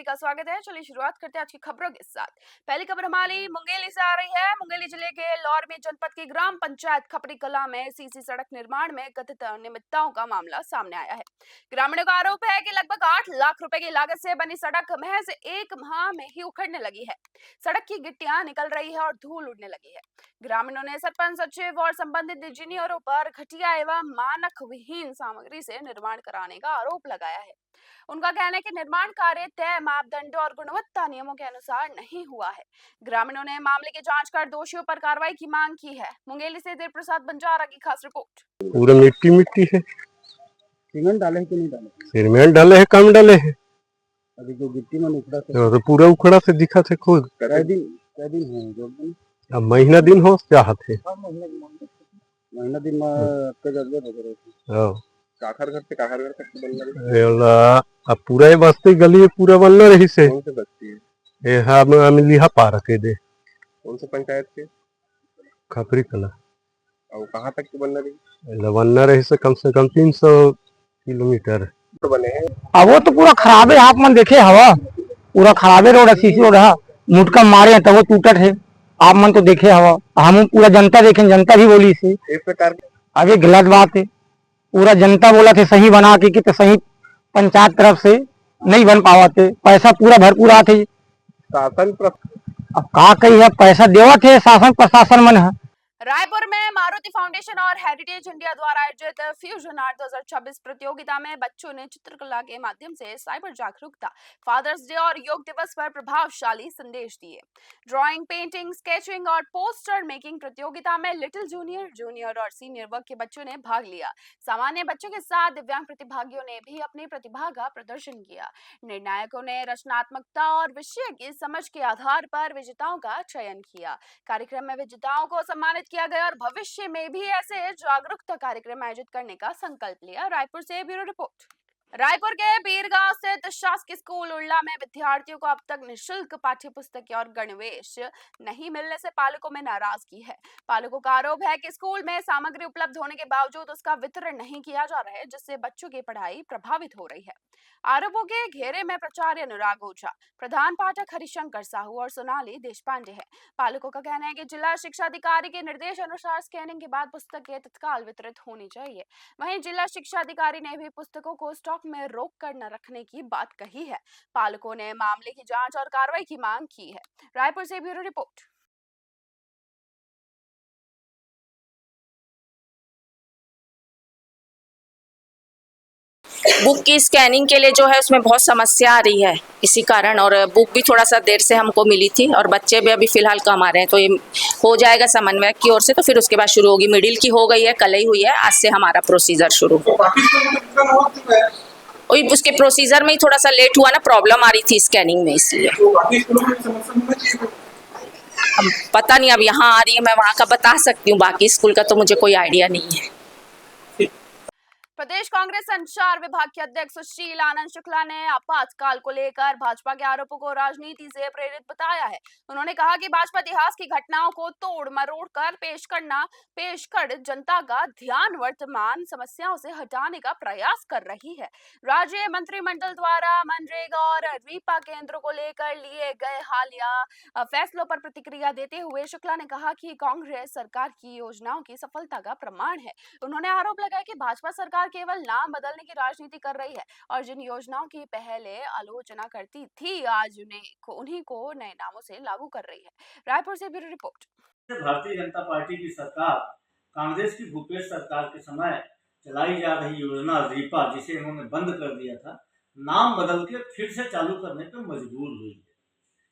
सभी का स्वागत है। चलिए शुरुआत करते हैं आज की खबरों के साथ। पहली खबर हमारी मुंगेली से आ रही है। मुंगेली जिले के लौरमी जनपद की ग्राम पंचायत खपरी कला में सीसी सड़क निर्माण में कथित अनियमितताओं का मामला सामने आया है। ग्रामीणों का आरोप है कि लगभग 8 लाख रुपए की लागत से बनी सड़क महज 1 माह में ही उखड़ने लगी है। सड़क की गिट्टियां निकल रही है और धूल उड़ने लगी है। ग्रामीणों ने सरपंच सचिव और संबंधित इंजीनियरों पर घटिया एवं मानक विहीन सामग्री से निर्माण कराने का आरोप लगाया है। उनका कहना है कि निर्माण कार्य तय मापदंडों और गुणवत्ता नियमों के अनुसार नहीं हुआ है। ग्रामीणों ने मामले की जांच कर दोषियों पर कार्रवाई की मांग की है। मुंगेली से देव प्रसाद बंजारा की खास रिपोर्ट। पूरा मिट्टी मिट्टी है। सीमेंट डाले हैं कि नहीं डाले? सीमेंट डाले हैं, कम डाले हैं। अभी जो गिट्टी में उखड़ा था तो पूरा उखड़ा से दिखा थे खुद। कै दिन है जो दिन? अब महीना दिन हो चाहत है। महीना दिन में आपका जरूरत हो रही थी। हां काखर घर तक बनना रही। एला अब पूरा ये बस्ती गली पूरा बनना रही से। कौन से बस्ती है? ए हम लिहा पार के दे। कौन से पंचायत के? खपरी कला। और कहाँ तक बनना रही? एला बनना रही से कम 300 किलोमीटर तो बने हैं। अब वो तो पूरा खराबे आप मन देखे हवा, पूरा खराबे रोड सीसी रोड है, मुटका मारे हैं तब वो टूटत है। आप मन तो देखे हवा, हम पूरा जनता देखें, जनता भी बोली से एक प्रकार अब ये गलत बात है। पूरा जनता बोला थे सही बना के तो सही पंचायत तरफ से नहीं बन पावा थे, पैसा पूरा भरपूर आते। शासन अब का कही है, पैसा देवा थे शासन प्रशासन मन है। रायपुर में मारुति फाउंडेशन और हेरिटेज इंडिया द्वारा आयोजित फ्यूजन आर्ट 2026 प्रतियोगिता में बच्चों ने चित्रकला के माध्यम से साइबर जागरूकता, फादर्स डे और योग दिवस पर प्रभावशाली संदेश दिए। ड्राइंग, पेंटिंग, स्केचिंग और पोस्टर मेकिंग प्रतियोगिता में लिटिल जूनियर, जूनियर और सीनियर वर्ग के बच्चों ने भाग लिया। सामान्य बच्चों के साथ दिव्यांग प्रतिभागियों ने भी अपनी प्रतिभा का प्रदर्शन किया। निर्णायकों ने रचनात्मकता और विषय की समझ के आधार पर विजेताओं का चयन किया। कार्यक्रम में विजेताओं को सम्मानित किया गया और भविष्य में भी ऐसे जागरूकता कार्यक्रम आयोजित करने का संकल्प लिया। रायपुर से ब्यूरो रिपोर्ट। रायपुर के बीरगांव स्थित शासकीय स्कूल उड़ला में विद्यार्थियों को अब तक निःशुल्क पाठ्य पुस्तकें और गणवेश नहीं मिलने से पालकों में नाराजगी है। पालकों का आरोप है कि स्कूल में सामग्री उपलब्ध होने के बावजूद उसका वितरण नहीं किया जा रहा है, जिससे बच्चों की पढ़ाई प्रभावित हो रही है। आरोपों के घेरे में प्राचार्य अनुराग ओझा, प्रधान पाठक हरिशंकर साहू और सोनाली देशपांडे है। पालकों का कहना है कि जिला शिक्षा अधिकारी के निर्देश अनुसार स्कैनिंग के बाद पुस्तकें तत्काल वितरित होनी चाहिए। वहीं जिला शिक्षा अधिकारी ने भी पुस्तकों को स्टॉक में रोक कर न रखने की बात कही है। पालकों ने मामले की जांच और कार्रवाई की मांग की है। रायपुर से ब्यूरो रिपोर्ट। बुक की स्कैनिंग के लिए जो है उसमें बहुत समस्या आ रही है इसी कारण, और बुक भी थोड़ा सा देर से हमको मिली थी और बच्चे भी अभी फिलहाल कम आ रहे हैं, तो ये हो जाएगा समन्वय की ओर से, तो फिर उसके बाद शुरू होगी। मिडिल की हो गई है, कल ही हुई है, आज से हमारा प्रोसीजर शुरू। वही उसके प्रोसीजर में ही थोड़ा सा लेट हुआ ना, प्रॉब्लम आ रही थी स्कैनिंग में, इसलिए। अब पता नहीं, अब यहाँ आ रही है, मैं वहाँ का बता सकती हूँ, बाकी स्कूल का तो मुझे कोई आइडिया नहीं है। प्रदेश कांग्रेस संचार विभाग के अध्यक्ष सुशील आनंद शुक्ला ने आपातकाल को लेकर भाजपा के आरोपों को राजनीति से प्रेरित बताया है। उन्होंने कहा कि भाजपा इतिहास की घटनाओं को तोड़ मरोड़ कर पेश कर जनता का ध्यान वर्तमान समस्याओं से हटाने का प्रयास कर रही है। राज्य मंत्रिमंडल द्वारा मनरेगा और रीपा केंद्रों को लेकर लिए गए हालिया फैसलों पर प्रतिक्रिया देते हुए शुक्ला ने कहा कि कांग्रेस सरकार की योजनाओं की सफलता का प्रमाण है। उन्होंने आरोप लगाया कि भाजपा सरकार केवल नाम बदलने की राजनीति कर रही है और जिन योजनाओं की पहले आलोचना करती थी, आज उन्हीं को नए नामों से लागू कर रही है। रायपुर से bureau report. Bharatiya Janata party की सरकार कांग्रेस की भूपेश सरकार के समय चलाई जा रही योजना रीपा, जिसे इन्होंने बंद कर दिया था, नाम बदल के फिर से चालू करने पर मजबूर हुई है।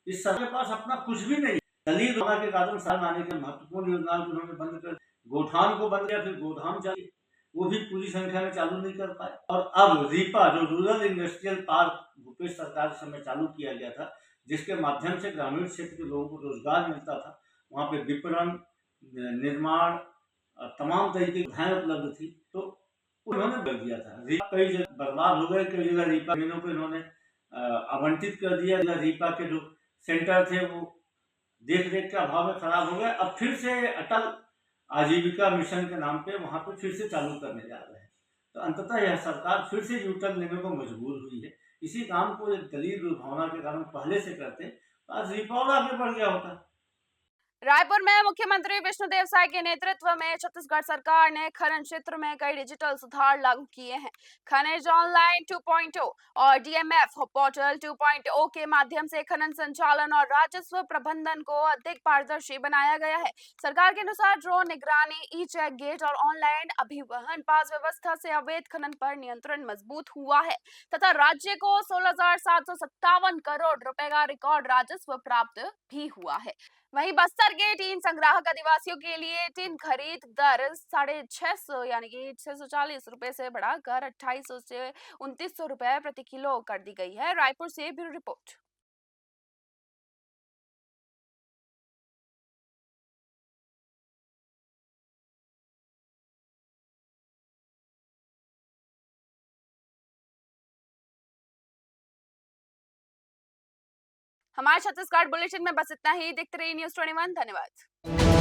इस सरकार के पास अपना कुछ भी नहीं। दलित योजना के कारण साल आने के महत्वपूर्ण योजनाओं को उन्होंने बंद कर, गोठान को बंद किया, फिर गोधाम चली, वो भी पूरी संख्या में चालू नहीं कर पाए। और अब रीपा, जो रूरल इंडस्ट्रियल पार्क भूपेश सरकार के समय चालू किया गया था, जिसके माध्यम से ग्रामीण क्षेत्र के लोगों को रोजगार मिलता था, वहाँ पे विपणन, निर्माण, तमाम तरीके की सुविधाएं उपलब्ध थी, तो उन्होंने कर दिया था। रीपा कई जगह बर्बाद हो गए, कई जगह रीपा जमीनों को इन्होंने आवंटित कर दिया। रीपा के जो सेंटर थे वो देख रेख के अभाव में खराब हो गए। अब फिर से अटल आजीविका मिशन के नाम पे वहां पे फिर से चालू करने जा रहे हैं, तो अंततः यह सरकार फिर से यूटर्न लेने को मजबूर हुई है। इसी काम को एक दलील दुर्भावना के कारण पहले से करते तो आज रीपा और आगे बढ़ गया होता। रायपुर में मुख्यमंत्री विष्णुदेव साय के नेतृत्व में छत्तीसगढ़ सरकार ने खनन क्षेत्र में कई डिजिटल सुधार लागू किए हैं। खनिज ऑनलाइन 2.0 और डीएमएफ पोर्टल 2.0 के माध्यम से खनन संचालन और राजस्व प्रबंधन को अधिक पारदर्शी बनाया गया है। सरकार के अनुसार ड्रोन निगरानी, ई चेक गेट और ऑनलाइन अभिवहन पास व्यवस्था से अवैध खनन पर नियंत्रण मजबूत हुआ है तथा राज्य को 16,757 करोड़ रुपए का रिकॉर्ड राजस्व प्राप्त भी हुआ है। वहीं बस्तर के टीन संग्राहक आदिवासियों के लिए टीन खरीद दर 650 यानी कि 640 रुपए से बढ़ाकर 2800 से 2900 रुपए प्रति किलो कर दी गई है। रायपुर से ब्यूरो रिपोर्ट। हमारे छत्तीसगढ़ बुलेटिन में बस इतना ही। देखते रहिए न्यूज़ 21। धन्यवाद।